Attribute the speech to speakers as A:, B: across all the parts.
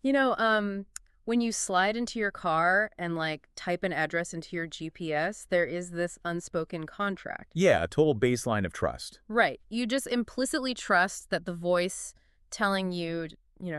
A: You know, when you slide into your car and like type an address into your GPS, there is this unspoken contract.
B: Yeah, a total baseline of trust.
A: Right. You just implicitly trust that the voice telling you,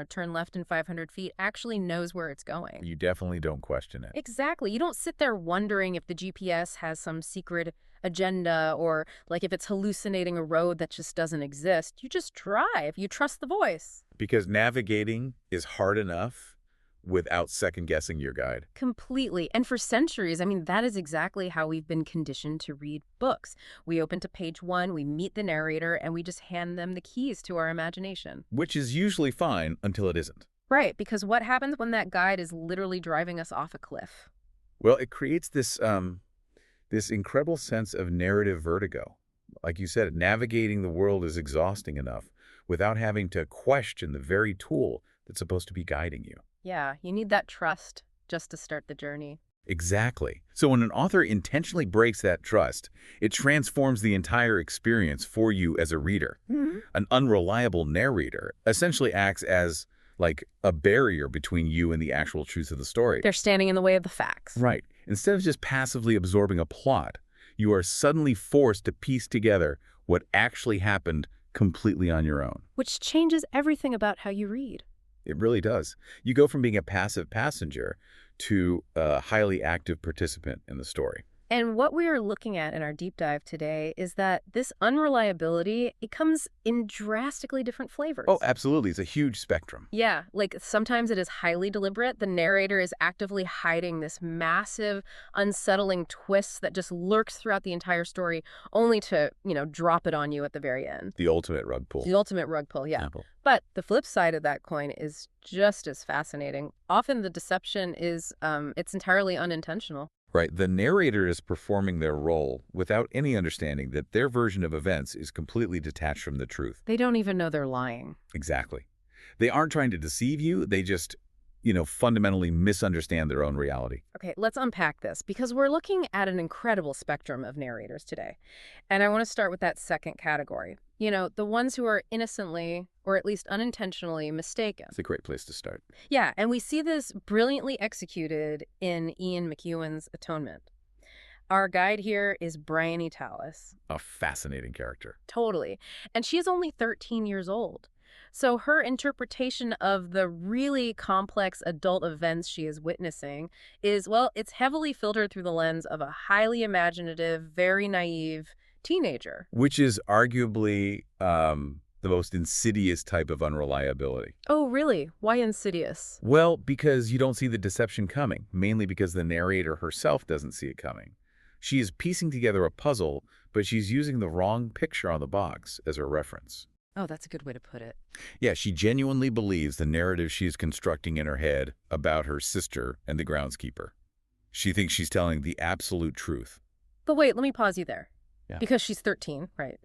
A: turn left in 500 feet actually knows where it's going.
B: You definitely don't question it.
A: Exactly. You don't sit there wondering if the GPS has some secret agenda or like if it's hallucinating a road that just doesn't exist. You just drive. You trust the voice.
B: Because navigating is hard enough without second-guessing your guide.
A: Completely. And for centuries, I mean, that is exactly how we've been conditioned to read books. We open to page 1, we meet the narrator, and we just hand them the keys to our imagination.
B: Which is usually fine until it isn't.
A: Right, because what happens when that guide is literally driving us off a cliff?
B: Well, it creates this incredible sense of narrative vertigo. Like you said, navigating the world is exhausting enough without having to question the very tool that's supposed to be guiding you.
A: Yeah, you need that trust just to start the journey.
B: Exactly. So when an author intentionally breaks that trust, it transforms the entire experience for you as a reader.
A: Mm-hmm.
B: An unreliable narrator essentially acts as like a barrier between you and the actual truth of the story.
A: They're standing in the way of the facts.
B: Right. Instead of just passively absorbing a plot, you are suddenly forced to piece together what actually happened completely on your own.
A: Which changes everything about how you read.
B: It really does. You go from being a passive passenger to a highly active participant in the story.
A: And what we are looking at in our deep dive today is that this unreliability, it comes in drastically different flavors.
B: Oh, absolutely. It's a huge spectrum.
A: Yeah, like sometimes it is highly deliberate. The narrator is actively hiding this massive, unsettling twist that just lurks throughout the entire story, only to, drop it on you at the very end.
B: The ultimate rug pull.
A: The ultimate rug pull, yeah. But the flip side of that coin is just as fascinating. Often the deception is, it's entirely unintentional.
B: Right. The narrator is performing their role without any understanding that their version of events is completely detached from the truth.
A: They don't even know they're lying.
B: Exactly. They aren't trying to deceive you. They just, fundamentally misunderstand their own reality.
A: Okay, let's unpack this because we're looking at an incredible spectrum of narrators today. And I want to start with that second category. The ones who are innocently or at least unintentionally mistaken.
B: It's a great place to start.
A: Yeah, and we see this brilliantly executed in Ian McEwan's Atonement. Our guide here is Bryony Tallis.
B: A fascinating character.
A: Totally. And she is only 13 years old. So her interpretation of the really complex adult events she is witnessing is, well, it's heavily filtered through the lens of a highly imaginative, very naive teenager.
B: Which is arguably the most insidious type of unreliability.
A: Oh, really? Why insidious?
B: Well, because you don't see the deception coming, mainly because the narrator herself doesn't see it coming. She is piecing together a puzzle, but she's using the wrong picture on the box as her reference.
A: Oh, that's a good way to put it.
B: Yeah, she genuinely believes the narrative she's constructing in her head about her sister and the groundskeeper. She thinks she's telling the absolute truth.
A: But wait, let me pause you there.
B: Yeah.
A: Because she's 13, right?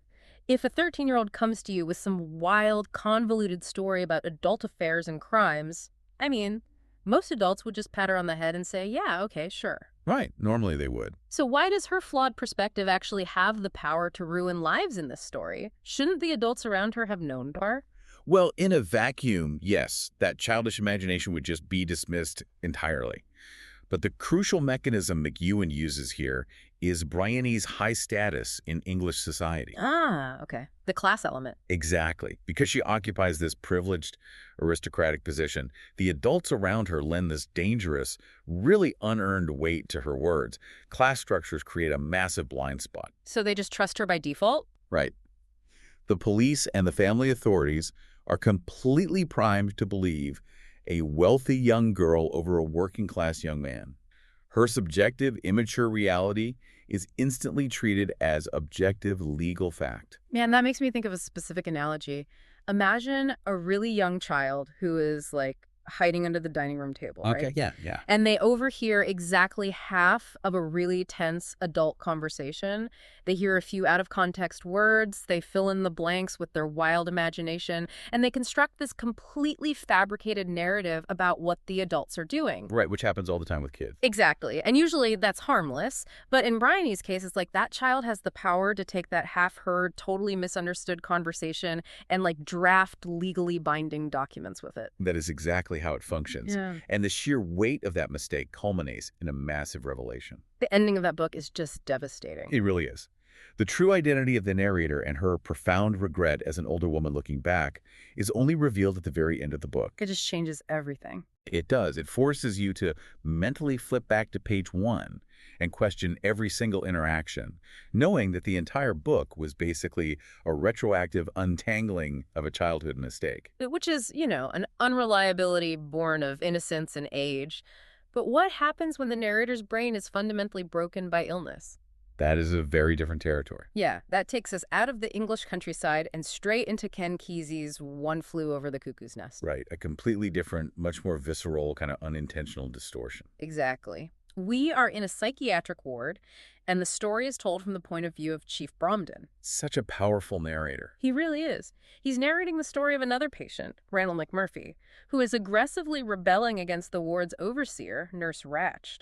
A: If a 13-year-old comes to you with some wild, convoluted story about adult affairs and crimes, I mean, most adults would just pat her on the head and say, yeah, okay, sure.
B: Right. Normally they would.
A: So why does her flawed perspective actually have the power to ruin lives in this story? Shouldn't the adults around her have known better?
B: Well, in a vacuum, yes, that childish imagination would just be dismissed entirely. But the crucial mechanism McEwan uses here is Bryony's high status in English society.
A: Ah, okay. The class element.
B: Exactly. Because she occupies this privileged aristocratic position, the adults around her lend this dangerous, really unearned weight to her words. Class structures create a massive blind spot.
A: So they just trust her by default?
B: Right. The police and the family authorities are completely primed to believe a wealthy young girl over a working-class young man. Her subjective, immature reality is instantly treated as objective legal fact.
A: Man, that makes me think of a specific analogy. Imagine a really young child who is like hiding under the dining room table, right?
B: Okay, yeah.
A: And they overhear exactly half of a really tense adult conversation. They hear a few out-of-context words, they fill in the blanks with their wild imagination, and they construct this completely fabricated narrative about what the adults are doing.
B: Right, which happens all the time with kids.
A: Exactly. And usually that's harmless. But in Bryony's case, it's like that child has the power to take that half-heard, totally misunderstood conversation and like draft legally binding documents with it.
B: That is exactly exactly how it functions.
A: Yeah.
B: And the sheer weight of that mistake culminates in a massive revelation.
A: The ending of that book is just devastating.
B: It really is. The true identity of the narrator and her profound regret as an older woman looking back is only revealed at the very end of the book.
A: It just changes everything.
B: It does. It forces you to mentally flip back to page 1 and question every single interaction, knowing that the entire book was basically a retroactive untangling of a childhood mistake.
A: Which is, an unreliability born of innocence and age. But what happens when the narrator's brain is fundamentally broken by illness?
B: That is a very different territory.
A: Yeah, that takes us out of the English countryside and straight into Ken Kesey's One Flew Over the Cuckoo's Nest.
B: Right. A completely different, much more visceral, kind of unintentional distortion.
A: Exactly. We are in a psychiatric ward, and the story is told from the point of view of Chief Bromden.
B: Such a powerful narrator.
A: He really is. He's narrating the story of another patient, Randall McMurphy, who is aggressively rebelling against the ward's overseer, Nurse Ratched.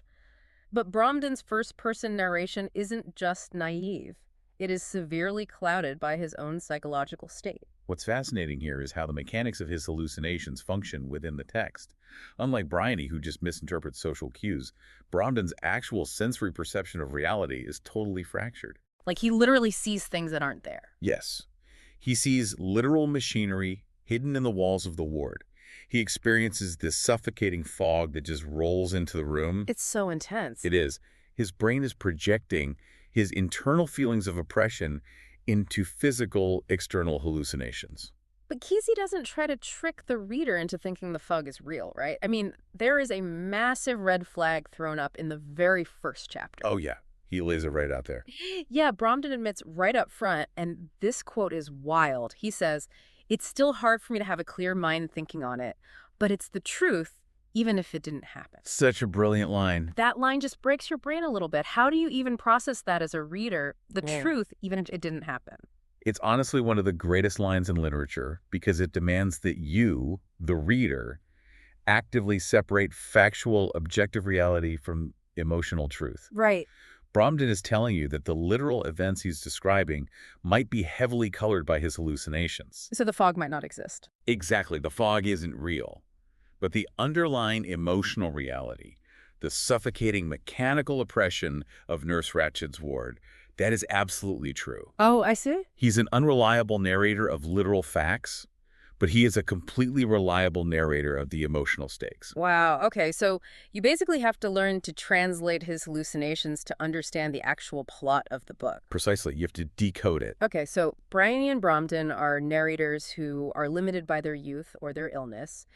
A: But Bromden's first-person narration isn't just naive. It is severely clouded by his own psychological state.
B: What's fascinating here is how the mechanics of his hallucinations function within the text. Unlike Bryony, who just misinterprets social cues, Bromden's actual sensory perception of reality is totally fractured.
A: Like, he literally sees things that aren't there.
B: Yes. He sees literal machinery hidden in the walls of the ward. He experiences this suffocating fog that just rolls into the room.
A: It's so intense.
B: It is. His brain is projecting his internal feelings of oppression into physical, external hallucinations.
A: But Kesey doesn't try to trick the reader into thinking the fog is real, right? I mean, there is a massive red flag thrown up in the very first chapter.
B: Oh, yeah. He lays it right out there.
A: Yeah, Bromden admits right up front, and this quote is wild. He says, "It's still hard for me to have a clear mind thinking on it, but it's the truth, even if it didn't happen."
B: Such a brilliant line.
A: That line just breaks your brain a little bit. How do you even process that as a reader, the truth, even if it didn't happen?
B: It's honestly one of the greatest lines in literature because it demands that you, the reader, actively separate factual, objective reality from emotional truth.
A: Right.
B: Bromden is telling you that the literal events he's describing might be heavily colored by his hallucinations.
A: So the fog might not exist.
B: Exactly. The fog isn't real. But the underlying emotional reality, the suffocating mechanical oppression of Nurse Ratched's ward, that is absolutely true.
A: Oh, I see.
B: He's an unreliable narrator of literal facts, but he is a completely reliable narrator of the emotional stakes.
A: Wow. Okay, so you basically have to learn to translate his hallucinations to understand the actual plot of the book.
B: Precisely. You have to decode it.
A: Okay, so Bryony and Bromden are narrators who are limited by their youth or their illness.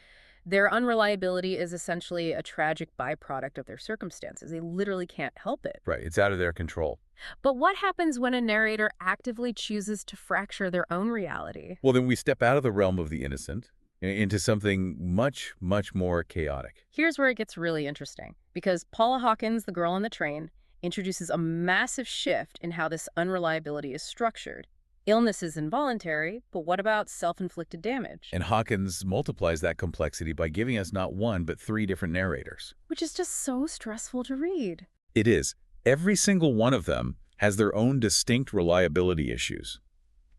A: Their unreliability is essentially a tragic byproduct of their circumstances. They literally can't help it.
B: Right. It's out of their control.
A: But what happens when a narrator actively chooses to fracture their own reality?
B: Well, then we step out of the realm of the innocent into something much, much more chaotic.
A: Here's where it gets really interesting, because Paula Hawkins, the girl on the train, introduces a massive shift in how this unreliability is structured. Illness is involuntary, but what about self-inflicted damage?
B: And Hawkins multiplies that complexity by giving us not one, but 3 different narrators.
A: Which is just so stressful to read.
B: It is. Every single one of them has their own distinct reliability issues.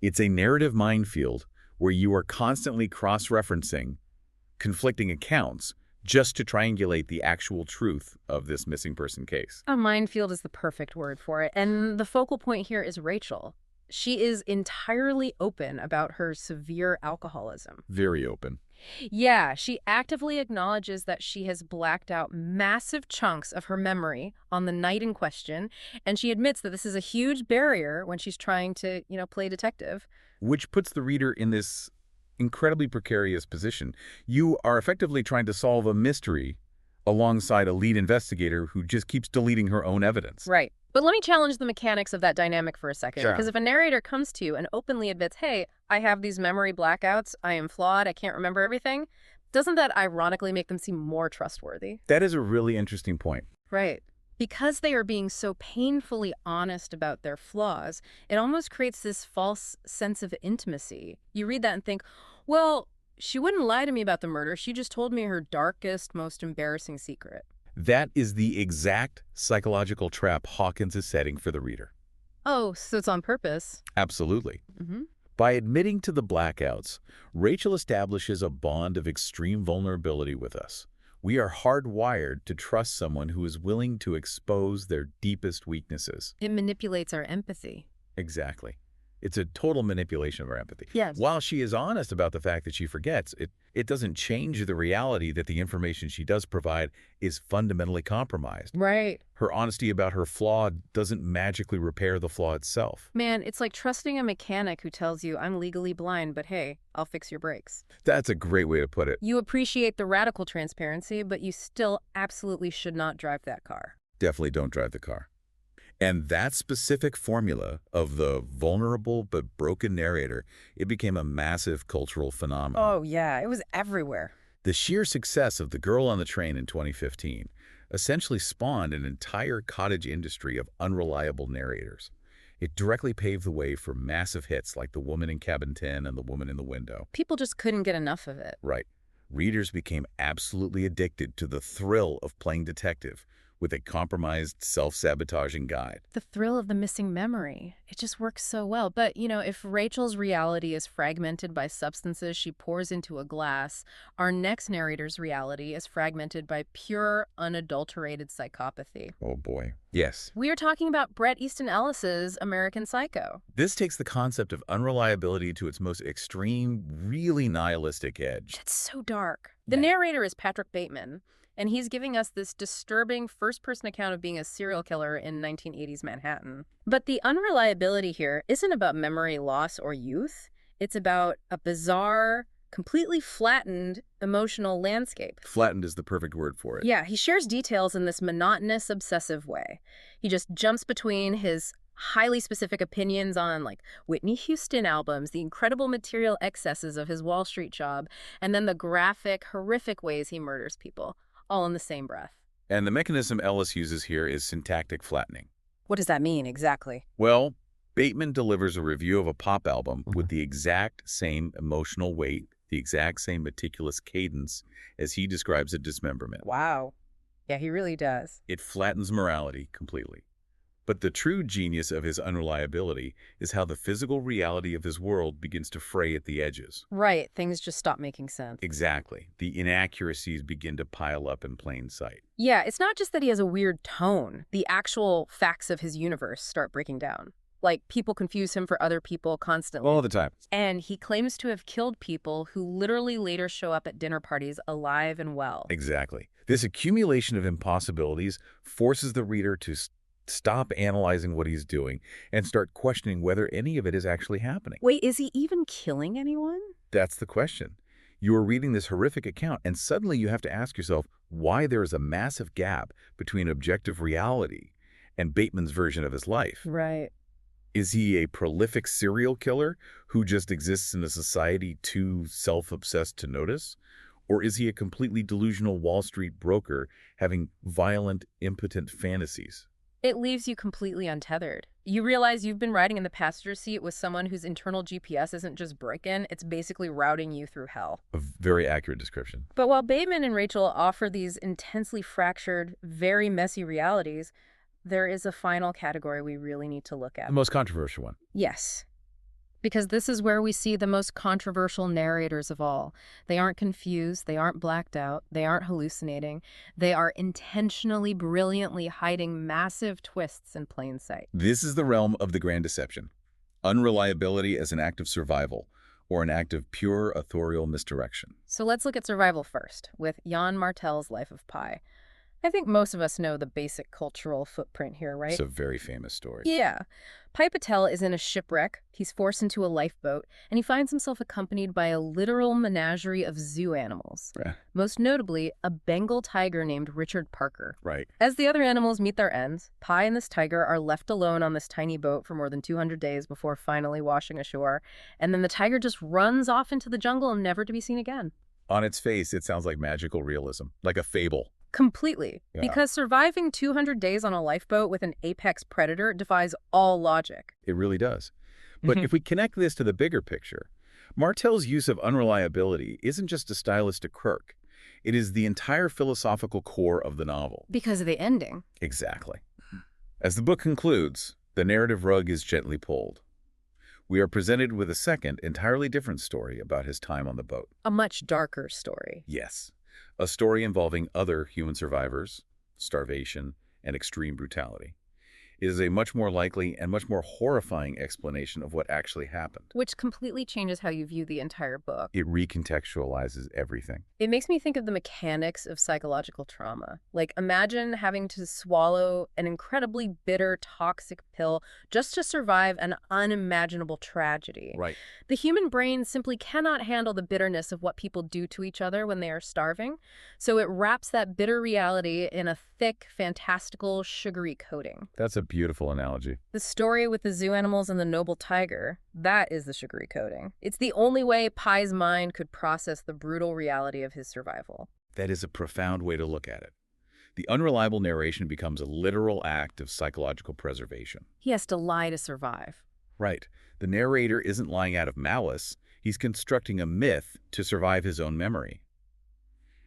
B: It's a narrative minefield where you are constantly cross-referencing conflicting accounts just to triangulate the actual truth of this missing person case.
A: A minefield is the perfect word for it. And the focal point here is Rachel. She is entirely open about her severe alcoholism.
B: Very open.
A: Yeah, she actively acknowledges that she has blacked out massive chunks of her memory on the night in question, and she admits that this is a huge barrier when she's trying to, play detective.
B: Which puts the reader in this incredibly precarious position. You are effectively trying to solve a mystery alongside a lead investigator who just keeps deleting her own evidence.
A: Right. But let me challenge the mechanics of that dynamic for a second.
B: Sure.
A: Because if a narrator comes to you and openly admits, hey, I have these memory blackouts, I am flawed, I can't remember everything, doesn't that ironically make them seem more trustworthy?
B: That is a really interesting point.
A: Right. Because they are being so painfully honest about their flaws, it almost creates this false sense of intimacy. You read that and think, well, she wouldn't lie to me about the murder. She just told me her darkest, most embarrassing secret.
B: That is the exact psychological trap Hawkins is setting for the reader.
A: Oh, so it's on purpose.
B: Absolutely.
A: Mm-hmm.
B: By admitting to the blackouts, Rachel establishes a bond of extreme vulnerability with us. We are hardwired to trust someone who is willing to expose their deepest weaknesses.
A: It manipulates our empathy.
B: Exactly. It's a total manipulation of our empathy.
A: Yes.
B: While she is honest about the fact that she forgets, it doesn't change the reality that the information she does provide is fundamentally compromised.
A: Right.
B: Her honesty about her flaw doesn't magically repair the flaw itself.
A: Man, it's like trusting a mechanic who tells you, I'm legally blind, but hey, I'll fix your brakes.
B: That's a great way to put it.
A: You appreciate the radical transparency, but you still absolutely should not drive that car.
B: Definitely don't drive the car. And that specific formula of the vulnerable but broken narrator, it became a massive cultural phenomenon.
A: Oh, yeah. It was everywhere.
B: The sheer success of The Girl on the Train in 2015 essentially spawned an entire cottage industry of unreliable narrators. It directly paved the way for massive hits like The Woman in Cabin 10 and The Woman in the Window.
A: People just couldn't get enough of it.
B: Right. Readers became absolutely addicted to the thrill of playing detective with a compromised, self-sabotaging guide.
A: The thrill of the missing memory. It just works so well. But, you know, if Rachel's reality is fragmented by substances she pours into a glass, our next narrator's reality is fragmented by pure, unadulterated psychopathy.
B: Oh boy. Yes.
A: We are talking about Bret Easton Ellis's American Psycho.
B: This takes the concept of unreliability to its most extreme, really nihilistic edge.
A: It's so dark. The
B: Yeah.
A: narrator is Patrick Bateman, and he's giving us this disturbing first-person account of being a serial killer in 1980s Manhattan. But the unreliability here isn't about memory loss or youth. It's about a bizarre, completely flattened emotional landscape.
B: Flattened is the perfect word for it.
A: Yeah, he shares details in this monotonous, obsessive way. He just jumps between his highly specific opinions on, like, Whitney Houston albums, the incredible material excesses of his Wall Street job, and then the graphic, horrific ways he murders people, all in the same breath.
B: And the mechanism Ellis uses here is syntactic flattening.
A: What does that mean exactly?
B: Well, Bateman delivers a review of a pop album with the exact same emotional weight, the exact same meticulous cadence as he describes a dismemberment.
A: Wow. Yeah, he really does.
B: It flattens morality completely. But the true genius of his unreliability is how the physical reality of his world begins to fray at the edges.
A: Right, things just stop making sense.
B: Exactly. The inaccuracies begin to pile up in plain sight.
A: Yeah, it's not just that he has a weird tone. The actual facts of his universe start breaking down. Like, people confuse him for other people constantly.
B: All the time.
A: And he claims to have killed people who literally later show up at dinner parties alive and well.
B: Exactly. This accumulation of impossibilities forces the reader to stop analyzing what he's doing and start questioning whether any of it is actually happening.
A: Wait, is he even killing anyone?
B: That's the question. You are reading this horrific account, and suddenly you have to ask yourself why there is a massive gap between objective reality and Bateman's version of his life.
A: Right.
B: Is he a prolific serial killer who just exists in a society too self-obsessed to notice? Or is he a completely delusional Wall Street broker having violent, impotent fantasies?
A: It leaves you completely untethered. You realize you've been riding in the passenger seat with someone whose internal GPS isn't just breaking, it's basically routing you through hell.
B: A very accurate description.
A: But while Bateman and Rachel offer these intensely fractured, very messy realities, there is a final category we really need to look at.
B: The most controversial one.
A: Yes. Because this is where we see the most controversial narrators of all. They aren't confused, they aren't blacked out, they aren't hallucinating. They are intentionally, brilliantly hiding massive twists in plain sight.
B: This is the realm of the grand deception. Unreliability as an act of survival, or an act of pure authorial misdirection.
A: So let's look at survival first, with Jan Martel's Life of Pi. I think most of us know the basic cultural footprint here, right?
B: It's a very famous story.
A: Yeah. Pai Patel is in a shipwreck. He's forced into a lifeboat, and he finds himself accompanied by a literal menagerie of zoo animals.
B: Yeah.
A: Most notably, a Bengal tiger named Richard Parker.
B: Right.
A: As the other animals meet their ends, Pai and this tiger are left alone on this tiny boat for more than 200 days before finally washing ashore, and then the tiger just runs off into the jungle and never to be seen again.
B: On its face, it sounds like magical realism, like a fable.
A: Completely.
B: Yeah.
A: Because surviving 200 days on a lifeboat with an apex predator defies all logic.
B: It really does. But if we connect this to the bigger picture, Martel's use of unreliability isn't just a stylistic quirk. It is the entire philosophical core of the novel.
A: Because of the ending.
B: Exactly. As the book concludes, the narrative rug is gently pulled. we are presented with a second, entirely different story about his time on the boat.
A: A much darker story.
B: Yes, a story involving other human survivors, starvation, and extreme brutality. It is a much more likely and much more horrifying explanation of what actually happened.
A: Which completely changes how you view the entire book.
B: It recontextualizes everything.
A: It makes me think of the mechanics of psychological trauma. Like, imagine having to swallow an incredibly bitter, toxic pill just to survive an unimaginable tragedy.
B: Right.
A: The human brain simply cannot handle the bitterness of what people do to each other when they are starving, so it wraps that bitter reality in a thick, fantastical, sugary coating.
B: That's a beautiful analogy.
A: The story with the zoo animals and the noble tiger, that is the sugary coating. It's the only way Pai's mind could process the brutal reality of his survival.
B: That is a profound way to look at it. The unreliable narration becomes a literal act of psychological preservation.
A: He has to lie to survive.
B: Right. The narrator isn't lying out of malice. He's constructing a myth to survive his own memory.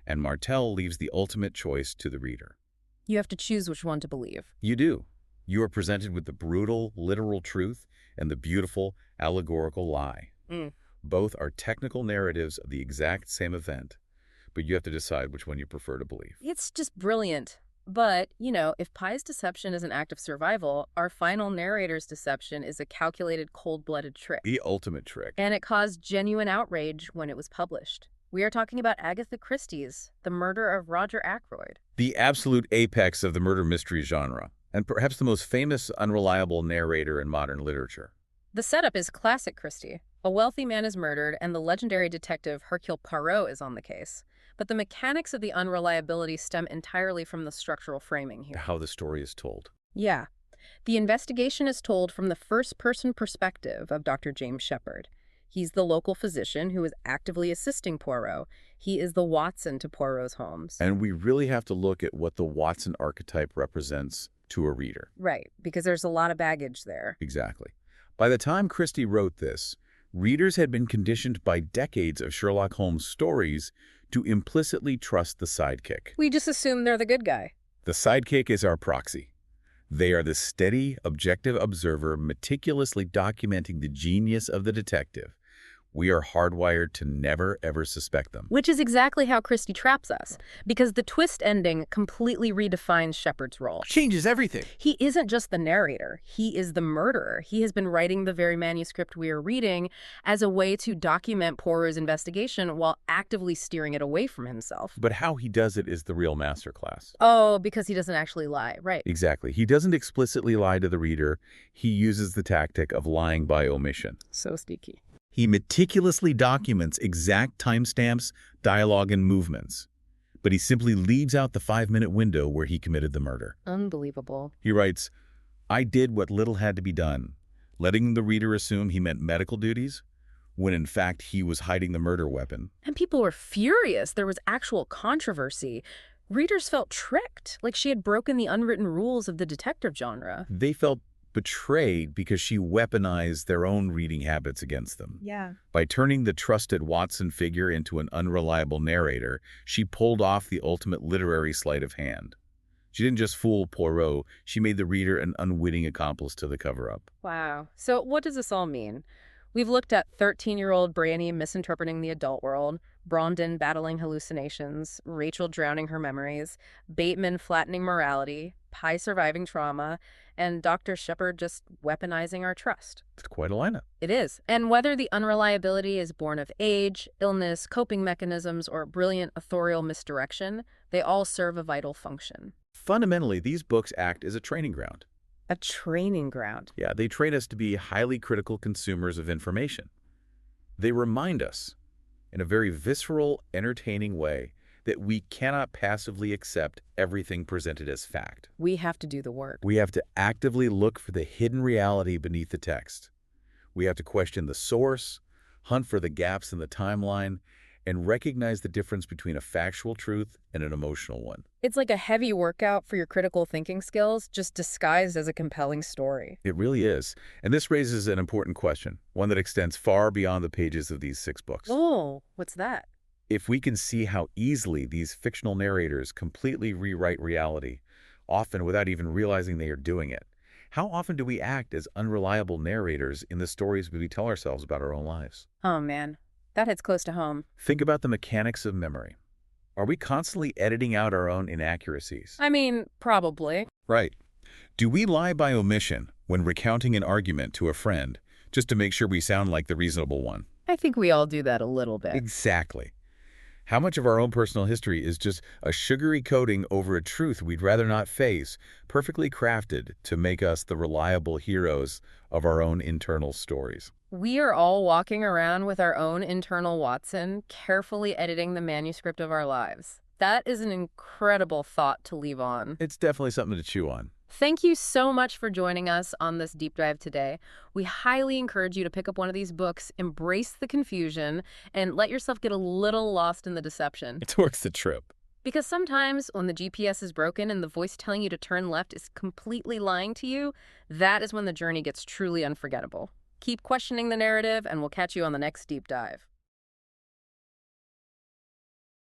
B: And Martel leaves the ultimate choice to the reader.
A: You have to choose which one to believe.
B: You do. You are presented with the brutal, literal truth and the beautiful, allegorical lie. Both are technical narratives of the exact same event, but you have to decide which one you prefer to believe.
A: It's just brilliant. But, if Pai's deception is an act of survival, our final narrator's deception is a calculated, cold-blooded trick.
B: The ultimate trick.
A: And it caused genuine outrage when it was published. We are talking about Agatha Christie's The Murder of Roger Ackroyd.
B: The absolute apex of the murder mystery genre, and perhaps the most famous unreliable narrator in modern literature.
A: The setup is classic Christie. A wealthy man is murdered, and the legendary detective Hercule Poirot is on the case. But the mechanics of the unreliability stem entirely from the structural framing here.
B: How the story is told.
A: Yeah. The investigation is told from the first-person perspective of Dr. James Shepherd. He's the local physician who is actively assisting Poirot. He is the Watson to Poirot's Holmes.
B: And we really have to look at what the Watson archetype represents to a reader.
A: Right, because there's a lot of baggage there.
B: Exactly. By the time Christie wrote this, readers had been conditioned by decades of Sherlock Holmes stories to implicitly trust the sidekick.
A: We just assume they're the good guy.
B: The sidekick is our proxy. They are the steady, objective observer meticulously documenting the genius of the detective. We are hardwired to never, ever suspect them.
A: Which is exactly how Christie traps us, because the twist ending completely redefines Shepard's role.
B: Changes everything.
A: He isn't just the narrator. He is the murderer. He has been writing the very manuscript we are reading as a way to document Poirot's investigation while actively steering it away from himself.
B: But how he does it is the real masterclass.
A: Oh, because he doesn't actually lie, right?
B: Exactly. He doesn't explicitly lie to the reader. He uses the tactic of lying by omission.
A: So sneaky.
B: He meticulously documents exact timestamps, dialogue, and movements. But he simply leaves out the 5-minute window where he committed the murder.
A: Unbelievable.
B: He writes, "I did what little had to be done," letting the reader assume he meant medical duties, when in fact he was hiding the murder weapon.
A: And people were furious. There was actual controversy. Readers felt tricked, like she had broken the unwritten rules of the detective genre.
B: They felt betrayed because she weaponized their own reading habits against them.
A: Yeah.
B: By turning the trusted Watson figure into an unreliable narrator, she pulled off the ultimate literary sleight of hand. She didn't just fool Poirot, she made the reader an unwitting accomplice to the cover-up.
A: Wow. So what does this all mean? We've looked at 13-year-old Brandy misinterpreting the adult world, Brondon battling hallucinations, Rachel drowning her memories, Bateman flattening morality, Pai surviving trauma, and Dr. Shepherd just weaponizing our trust.
B: It's quite a lineup.
A: It is. And whether the unreliability is born of age, illness, coping mechanisms, or brilliant authorial misdirection, they all serve a vital function.
B: Fundamentally, these books act as a training ground.
A: A training ground.
B: Yeah, they train us to be highly critical consumers of information. They remind us, in a very visceral, entertaining way, that we cannot passively accept everything presented as fact.
A: We have to do the work.
B: We have to actively look for the hidden reality beneath the text. We have to question the source, hunt for the gaps in the timeline, and recognize the difference between a factual truth and an emotional one.
A: It's like a heavy workout for your critical thinking skills, just disguised as a compelling story.
B: It really is. And this raises an important question, one that extends far beyond the pages of these 6 books.
A: Oh, what's that?
B: If we can see how easily these fictional narrators completely rewrite reality, often without even realizing they are doing it, How often do we act as unreliable narrators in the stories we tell ourselves about our own lives?
A: Oh man, that hits close to home.
B: Think about the mechanics of memory. Are we constantly editing out our own inaccuracies?
A: I mean, probably.
B: Right. Do we lie by omission when recounting an argument to a friend just to make sure we sound like the reasonable one?
A: I think we all do that a little bit.
B: Exactly. How much of our own personal history is just a sugary coating over a truth we'd rather not face, perfectly crafted to make us the reliable heroes of our own internal stories?
A: We are all walking around with our own internal Watson, carefully editing the manuscript of our lives. That is an incredible thought to leave on.
B: It's definitely something to chew on.
A: Thank you so much for joining us on this deep dive today. We highly encourage you to pick up one of these books, embrace the confusion, and let yourself get a little lost in the deception.
B: It's worth the trip.
A: Because sometimes when the GPS is broken and the voice telling you to turn left is completely lying to you, that is when the journey gets truly unforgettable. Keep questioning the narrative, and we'll catch you on the next deep dive.